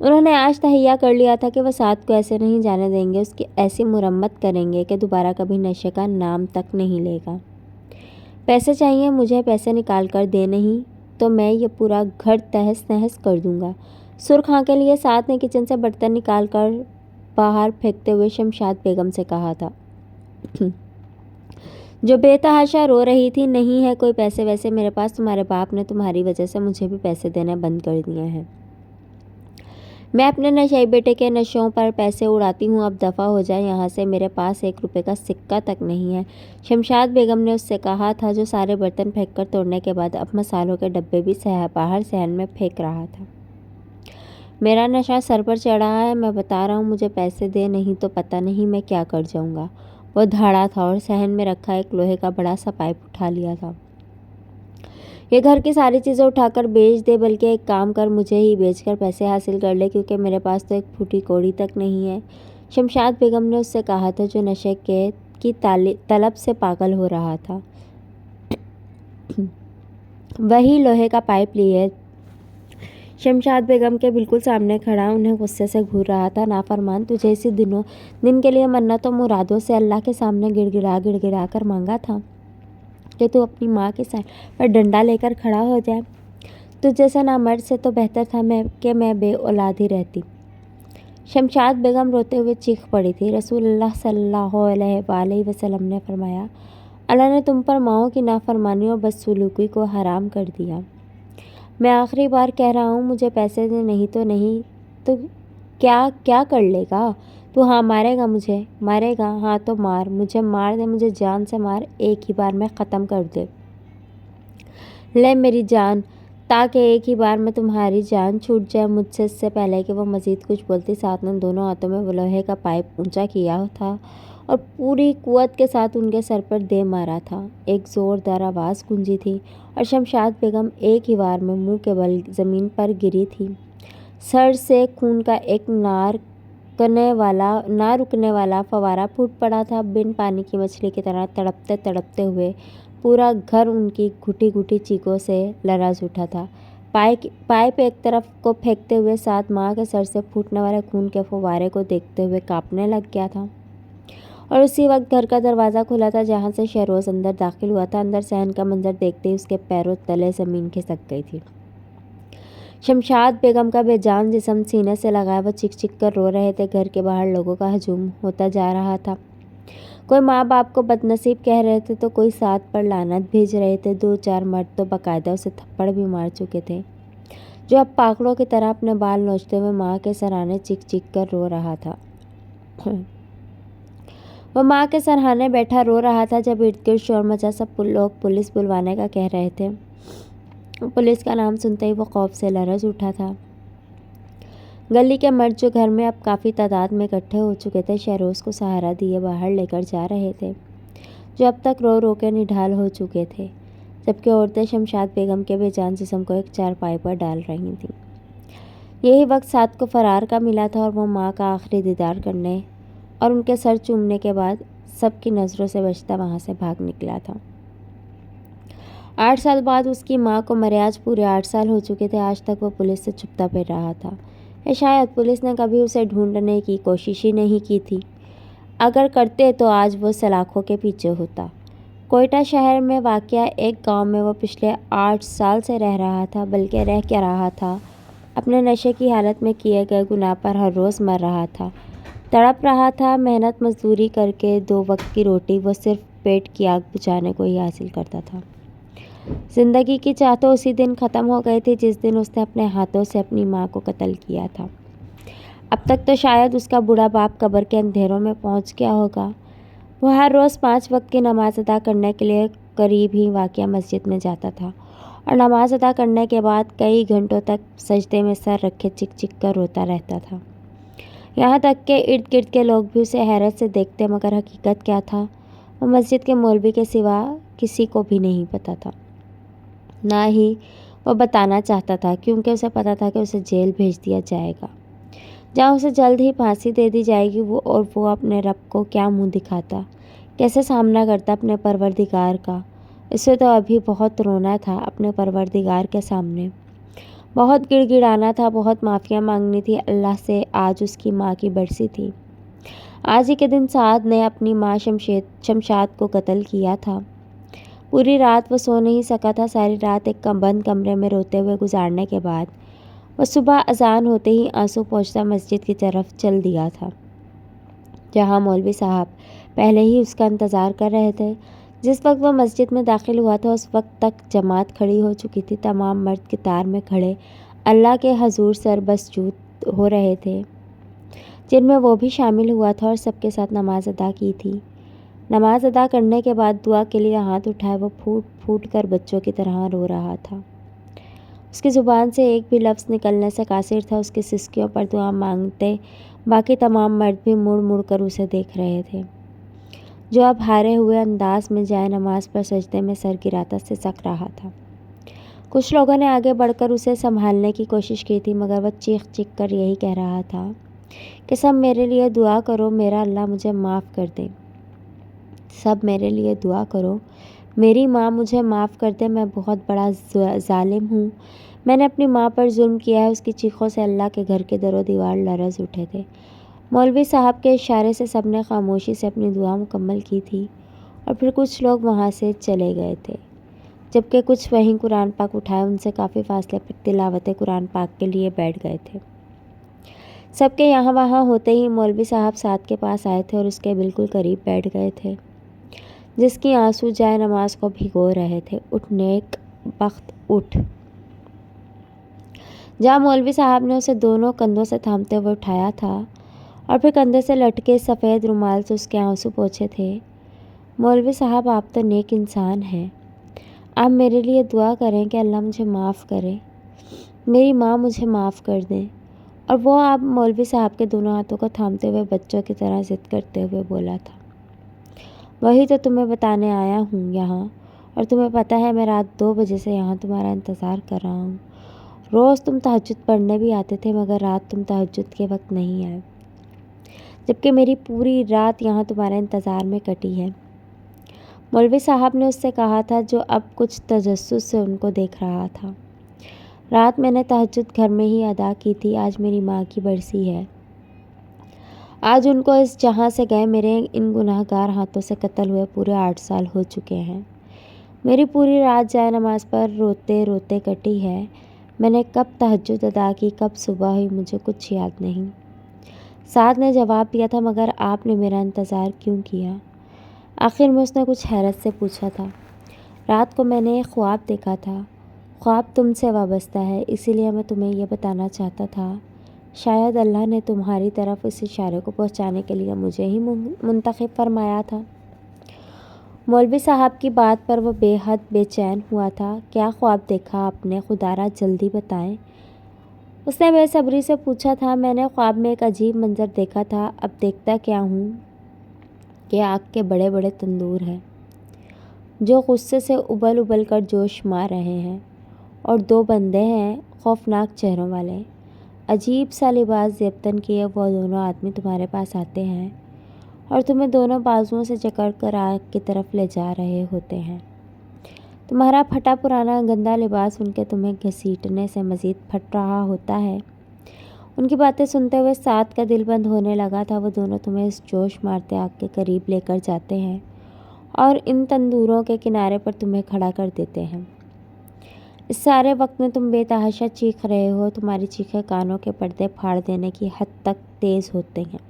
انہوں نے آج تہیہ کر لیا تھا کہ وہ سعد کو ایسے نہیں جانے دیں گے، اس کی ایسی مرمت کریں گے کہ دوبارہ کبھی نشے کا نام تک نہیں لے گا۔ پیسے چاہیے مجھے، پیسے نکال کر دے، نہیں تو میں یہ پورا گھر تہس نہس کر دوں گا۔ سرخ آنکھیں لیے سعد نے کچن سے برتن نکال کر باہر پھینکتے ہوئے شمشاد بیگم سے کہا تھا، جو بے تحاشا رو رہی تھی، نہیں ہے کوئی پیسے ویسے میرے پاس، تمہارے باپ نے تمہاری وجہ سے مجھے بھی پیسے دینے بند کر دیے ہیں۔ میں اپنے نشئی بیٹے کے نشوں پر پیسے اڑاتی ہوں، اب دفع ہو جائے یہاں سے، میرے پاس 1 روپے کا سکہ تک نہیں ہے۔ شمشاد بیگم نے اس سے کہا تھا، جو سارے برتن پھینک کر توڑنے کے بعد اب مسالوں کے ڈبے بھی باہر صحن میں پھینک رہا تھا۔ میرا نشہ سر پر چڑھا ہے، میں بتا رہا ہوں، مجھے پیسے دے، نہیں تو پتہ نہیں میں کیا کر جاؤں گا۔ وہ دھاڑا تھا اور صحن میں رکھا ایک لوہے کا بڑا سا پائپ اٹھا لیا تھا۔ یہ گھر کی ساری چیزیں اٹھا کر بیچ دے، بلکہ ایک کام کر، مجھے ہی بیچ کر پیسے حاصل کر لے، کیونکہ میرے پاس تو ایک پھوٹی کوڑی تک نہیں ہے۔ شمشاد بیگم نے اس سے کہا تھا، جو نشے کی طلب سے پاگل ہو رہا تھا۔ وہی لوہے کا پائپ لیے شمشاد بیگم کے بالکل سامنے کھڑا انہیں غصے سے گھور رہا تھا۔ نافرمان، تجھے اسی دن کے لیے منتوں مرادوں سے اللہ کے سامنے گڑ گڑا کر مانگا تھا کہ تو اپنی ماں کے سائن پر ڈنڈا لے کر کھڑا ہو جائے۔ تجھ جیسے نامرد سے تو بہتر تھا کہ میں بے اولاد ہی رہتی۔ شمشاد بیگم روتے ہوئے چیخ پڑی تھی۔ رسول اللہ صلی اللہ علیہ وآلہ وسلم نے فرمایا، اللہ نے تم پر ماؤں کی نافرمانی اور بدسلوکی کو حرام کر دیا۔ میں آخری بار کہہ رہا ہوں، مجھے پیسے دے، نہیں تو کیا کر لے گا تو؟ ہاں مارے گا مجھے؟ مارے گا، ہاں تو مار، مجھے مار دے، مجھے جان سے مار، ایک ہی بار میں ختم کر دے۔ لے میری جان، تاکہ ایک ہی بار میں تمہاری جان چھوٹ جائے مجھ سے۔ اس سے پہلے کہ وہ مزید کچھ بولتی، سعد نے دونوں ہاتھوں میں وہ لوہے کا پائپ اونچا کیا تھا اور پوری قوت کے ساتھ ان کے سر پر دے مارا تھا۔ ایک زوردار آواز گونجی تھی اور شمشاد بیگم ایک ہی بار میں منہ کے بل زمین پر گری تھی۔ سر سے خون کا ایک نہ رکنے والا فوارہ پھوٹ پڑا تھا۔ بن پانی کی مچھلی کی طرح تڑپتے ہوئے پورا گھر ان کی گھٹی گھٹی چیخوں سے لرز اٹھا تھا۔ پائپ ایک طرف کو پھینکتے ہوئے سعد ماں کے سر سے پھوٹنے والے خون کے فوارے کو دیکھتے ہوئے کانپنے لگ گیا تھا۔ اور اسی وقت گھر کا دروازہ کھلا تھا جہاں سے شہروز اندر داخل ہوا تھا۔ اندر صحن کا منظر دیکھتے ہی اس کے پیروں تلے زمین کھسک گئی تھی۔ شمشاد بیگم کا بے جان جسم سینے سے لگائے وہ چیخ کر رو رہے تھے۔ گھر کے باہر لوگوں کا ہجوم ہوتا جا رہا تھا۔ کوئی ماں باپ کو بدنصیب کہہ رہے تھے تو کوئی سعد پر لعنت بھیج رہے تھے۔ 2-4 مرد تو باقاعدہ اسے تھپڑ بھی مار چکے تھے، جو اب پاگلوں کی طرح اپنے بال نوچتے ہوئے ماں کے سرانے چیخ کر رو رہا تھا۔ وہ ماں کے سرہانے بیٹھا رو رہا تھا جب ارد گرد شور مچا۔ سب لوگ پولیس بلوانے کا کہہ رہے تھے۔ پولیس کا نام سنتے ہی وہ خوف سے لرز اٹھا تھا۔ گلی کے مرد جو گھر میں اب کافی تعداد میں اکٹھے ہو چکے تھے، شہروز کو سہارا دیے باہر لے کر جا رہے تھے، جو اب تک رو کے نڈھال ہو چکے تھے، جبکہ عورتیں شمشاد بیگم کے بے جان جسم کو ایک چارپائی پر ڈال رہی تھیں۔ یہی وقت سعد کو فرار کا ملا تھا اور وہ ماں کا آخری دیدار کرنے اور ان کے سر چومنے کے بعد سب کی نظروں سے بچتا وہاں سے بھاگ نکلا تھا۔ 8 سال بعد اس کی ماں کو مرے آج پورے 8 سال ہو چکے تھے۔ آج تک وہ پولیس سے چھپتا پھر رہا تھا، یا شاید پولیس نے کبھی اسے ڈھونڈنے کی کوشش ہی نہیں کی تھی۔ اگر کرتے تو آج وہ سلاخوں کے پیچھے ہوتا۔ کوئٹہ شہر میں واقع ایک گاؤں میں وہ پچھلے 8 سال سے رہ رہا تھا، بلکہ رہ کیا رہا تھا، اپنے نشے کی حالت میں کیے گئے گناہ پر ہر روز مر رہا تھا، تڑپ رہا تھا۔ محنت مزدوری کر کے 2 وقت کی روٹی وہ صرف پیٹ کی آگ بجھانے کو ہی حاصل کرتا تھا۔ زندگی کی چاہ تو اسی دن ختم ہو گئی تھی جس دن اس نے اپنے ہاتھوں سے اپنی ماں کو قتل کیا تھا۔ اب تک تو شاید اس کا بوڑھا باپ قبر کے اندھیروں میں پہنچ گیا ہوگا۔ وہ ہر روز 5 وقت کی نماز ادا کرنے کے لیے قریب ہی واقع مسجد میں جاتا تھا اور نماز ادا کرنے کے بعد کئی گھنٹوں تک سجدے میں سر رکھے چیخ کر روتا رہتا تھا، یہاں تک کہ ارد گرد کے لوگ بھی اسے حیرت سے دیکھتے، مگر حقیقت کیا تھا وہ مسجد کے مولوی کے سوا کسی کو بھی نہیں پتا تھا، نہ ہی وہ بتانا چاہتا تھا، کیونکہ اسے پتا تھا کہ اسے جیل بھیج دیا جائے گا، جہاں اسے جلد ہی پھانسی دے دی جائے گی۔ وہ اپنے رب کو کیا منہ دکھاتا، کیسے سامنا کرتا اپنے پروردگار کا؟ اسے تو ابھی بہت رونا تھا اپنے پروردگار کے سامنے۔ بہت گڑ گڑانا تھا، بہت معافیاں مانگنی تھی اللہ سے۔ آج اس کی ماں کی برسی تھی۔ آج ہی کے دن سعد نے اپنی ماں شمشاد کو قتل کیا تھا۔ پوری رات وہ سو نہیں سکا تھا۔ ساری رات ایک بند کمرے میں روتے ہوئے گزارنے کے بعد وہ صبح اذان ہوتے ہی آنسو پوچھتا مسجد کی طرف چل دیا تھا، جہاں مولوی صاحب پہلے ہی اس کا انتظار کر رہے تھے۔ جس وقت وہ مسجد میں داخل ہوا تھا اس وقت تک جماعت کھڑی ہو چکی تھی۔ تمام مرد قطار میں کھڑے اللہ کے حضور سر بسجود ہو رہے تھے، جن میں وہ بھی شامل ہوا تھا، اور سب کے ساتھ نماز ادا کی تھی۔ نماز ادا کرنے کے بعد دعا کے لیے ہاتھ اٹھائے وہ پھوٹ پھوٹ کر بچوں کی طرح رو رہا تھا۔ اس کی زبان سے ایک بھی لفظ نکلنے سے قاصر تھا۔ اس کی سسکیوں پر دعا مانگتے باقی تمام مرد بھی مڑ مڑ کر اسے دیکھ رہے تھے، جو اب ہارے ہوئے انداز میں جائے نماز پر سجدے میں سر گراتا سسک رہا تھا۔ کچھ لوگوں نے آگے بڑھ کر اسے سنبھالنے کی کوشش کی تھی، مگر وہ چیخ چیخ کر یہی کہہ رہا تھا کہ سب میرے لیے دعا کرو، میرا اللہ مجھے معاف کر دے۔ سب میرے لیے دعا کرو، میری ماں مجھے معاف کر دے، میں بہت بڑا ظالم ہوں، میں نے اپنی ماں پر ظلم کیا ہے۔ اس کی چیخوں سے اللہ کے گھر کے در و دیوار لرز اٹھے تھے۔ مولوی صاحب کے اشارے سے سب نے خاموشی سے اپنی دعا مکمل کی تھی، اور پھر کچھ لوگ وہاں سے چلے گئے تھے، جبکہ کچھ وہیں قرآن پاک اٹھائے ان سے کافی فاصلے پر تلاوت قرآن پاک کے لیے بیٹھ گئے تھے۔ سب کے یہاں وہاں ہوتے ہی مولوی صاحب سعد کے پاس آئے تھے اور اس کے بالکل قریب بیٹھ گئے تھے، جس کی آنسو جائے نماز کو بھگو رہے تھے۔ اٹھ نیک بخت اٹھ۔ جہاں مولوی صاحب نے اسے دونوں کندھوں سے تھامتے ہوئے اٹھایا تھا اور پھر کندھے سے لٹکے سفید رومال سے اس کے آنسو پوچھے تھے، مولوی صاحب آپ تو نیک انسان ہیں، آپ میرے لیے دعا کریں کہ اللہ مجھے معاف کرے، میری ماں مجھے معاف کر دیں۔ اور وہ آپ مولوی صاحب کے دونوں ہاتھوں کو تھامتے ہوئے بچوں کی طرح ضد کرتے ہوئے بولا تھا، وہی تو تمہیں بتانے آیا ہوں یہاں، اور تمہیں پتہ ہے میں رات 2 بجے سے یہاں تمہارا انتظار کر رہا ہوں۔ روز تم تہجد پڑھنے بھی آتے تھے، مگر رات تم تہجد کے وقت نہیں آئے، جبکہ میری پوری رات یہاں تمہارے انتظار میں کٹی ہے۔ مولوی صاحب نے اس سے کہا تھا، جو اب کچھ تجسس سے ان کو دیکھ رہا تھا، رات میں نے تہجد گھر میں ہی ادا کی تھی، آج میری ماں کی برسی ہے، آج ان کو اس جہاں سے گئے میرے ان گناہ گار ہاتھوں سے قتل ہوئے پورے 8 سال ہو چکے ہیں۔ میری پوری رات جائے نماز پر روتے روتے کٹی ہے، میں نے کب تہجد ادا کی، کب صبح ہوئی، مجھے کچھ یاد نہیں۔ سعد نے جواب دیا تھا، مگر آپ نے میرا انتظار کیوں کیا؟ آخر میں اس نے کچھ حیرت سے پوچھا تھا۔ رات کو میں نے ایک خواب دیکھا تھا، خواب تم سے وابستہ ہے، اسی لیے میں تمہیں یہ بتانا چاہتا تھا، شاید اللہ نے تمہاری طرف اس اشارے کو پہنچانے کے لیے مجھے ہی منتخب فرمایا تھا۔ مولوی صاحب کی بات پر وہ بے حد بے چین ہوا تھا۔ کیا خواب دیکھا آپ نے؟ خدا را جلدی بتائیں، اس نے بے صبری سے پوچھا تھا۔ میں نے خواب میں ایک عجیب منظر دیکھا تھا، اب دیکھتا کیا ہوں کہ آگ کے بڑے بڑے تندور ہیں جو غصے سے ابل ابل کر جوش مار رہے ہیں، اور 2 بندے ہیں خوفناک چہروں والے، عجیب سا لباس زیبتن کیے، وہ دونوں آدمی تمہارے پاس آتے ہیں اور تمہیں دونوں بازوؤں سے جکڑ کر آگ کی طرف لے جا رہے ہوتے ہیں۔ تمہارا پھٹا پرانا گندا لباس ان کے تمہیں گھسیٹنے سے مزید پھٹ رہا ہوتا ہے۔ ان کی باتیں سنتے ہوئے سعد کا دل بند ہونے لگا تھا۔ وہ دونوں تمہیں اس جوش مارتے آگ کے قریب لے کر جاتے ہیں اور ان تندوروں کے کنارے پر تمہیں کھڑا کر دیتے ہیں۔ اس سارے وقت میں تم بے تحاشا چیخ رہے ہو، تمہاری چیخیں کانوں کے پردے پھاڑ دینے کی حد تک تیز ہوتے ہیں،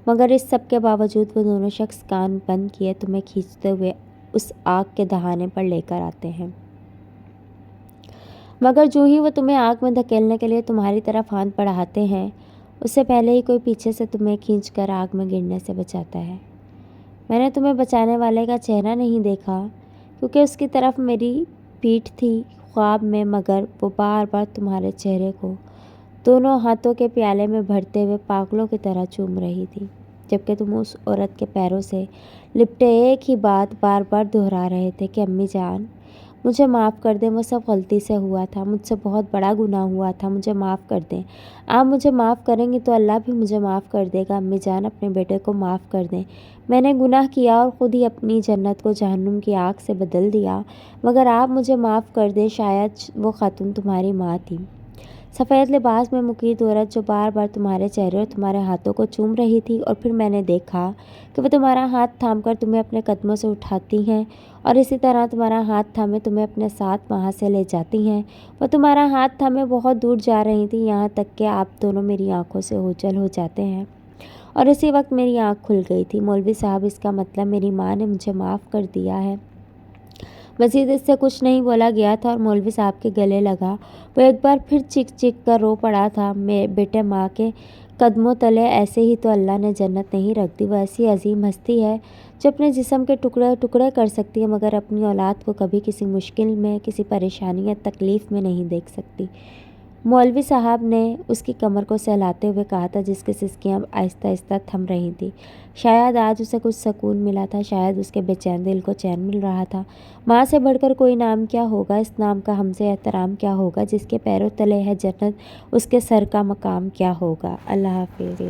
مگر اس سب کے باوجود وہ دونوں شخص کان بند کیے تمہیں کھینچتے ہوئے اس آگ کے دہانے پر لے کر آتے ہیں، مگر جو ہی وہ تمہیں آگ میں دھکیلنے کے لیے تمہاری طرف ہاتھ بڑھاتے ہیں، اس سے پہلے ہی کوئی پیچھے سے تمہیں کھینچ کر آگ میں گرنے سے بچاتا ہے۔ میں نے تمہیں بچانے والے کا چہرہ نہیں دیکھا، کیونکہ اس کی طرف میری پیٹھ تھی خواب میں، مگر وہ بار بار تمہارے چہرے کو دونوں ہاتھوں کے پیالے میں بھرتے ہوئے پاگلوں کی طرح چوم رہی تھی، جبکہ تم اس عورت کے پیروں سے لپٹے ایک ہی بات بار بار دہرا رہے تھے کہ امی جان مجھے معاف کر دیں، وہ سب غلطی سے ہوا تھا، مجھ سے بہت بڑا گناہ ہوا تھا، مجھے معاف کر دیں۔ آپ مجھے معاف کریں گی تو اللہ بھی مجھے معاف کر دے گا۔ امی جان اپنے بیٹے کو معاف کر دیں، میں نے گناہ کیا اور خود ہی اپنی جنت کو جہنم کی آگ سے بدل دیا، مگر آپ مجھے معاف کر دیں، شاید وہ خاتون تمہاری ماں تھی، سفید لباس میں مقید عورت جو بار بار تمہارے چہرے اور تمہارے ہاتھوں کو چوم رہی تھی، اور پھر میں نے دیکھا کہ وہ تمہارا ہاتھ تھام کر تمہیں اپنے قدموں سے اٹھاتی ہیں اور اسی طرح تمہارا ہاتھ تھامے تمہیں اپنے ساتھ وہاں سے لے جاتی ہیں۔ وہ تمہارا ہاتھ تھامے بہت دور جا رہی تھیں، یہاں تک کہ آپ دونوں میری آنکھوں سے اوجھل ہو جاتے ہیں، اور اسی وقت میری آنکھ کھل گئی تھی۔ مولوی صاحب، اس کا مطلب میری ماں نے مجھے معاف کر دیا ہے۔ مزید اس سے کچھ نہیں بولا گیا تھا اور مولوی صاحب کے گلے لگا۔ وہ ایک بار پھر چیخ چیخ کر رو پڑا تھا، بیٹے ماں کے قدموں تلے ایسے ہی تو اللہ نے جنت نہیں رکھ دی۔ وہ ایسی عظیم ہستی ہے جو اپنے جسم کے ٹکڑے ٹکڑے کر سکتی ہے، مگر اپنی اولاد کو کبھی کسی مشکل میں، کسی پریشانی یا تکلیف میں نہیں دیکھ سکتی۔ مولوی صاحب نے اس کی کمر کو سہلاتے ہوئے کہا تھا، جس کی سسکیاں آہستہ آہستہ تھم رہی تھیں۔ شاید آج اسے کچھ سکون ملا تھا، شاید اس کے بے چین دل کو چین مل رہا تھا۔ ماں سے بڑھ کر کوئی نام کیا ہوگا، اس نام کا ہم سے احترام کیا ہوگا، جس کے پیروں تلے ہے جنت، اس کے سر کا مقام کیا ہوگا۔ اللہ حافظ۔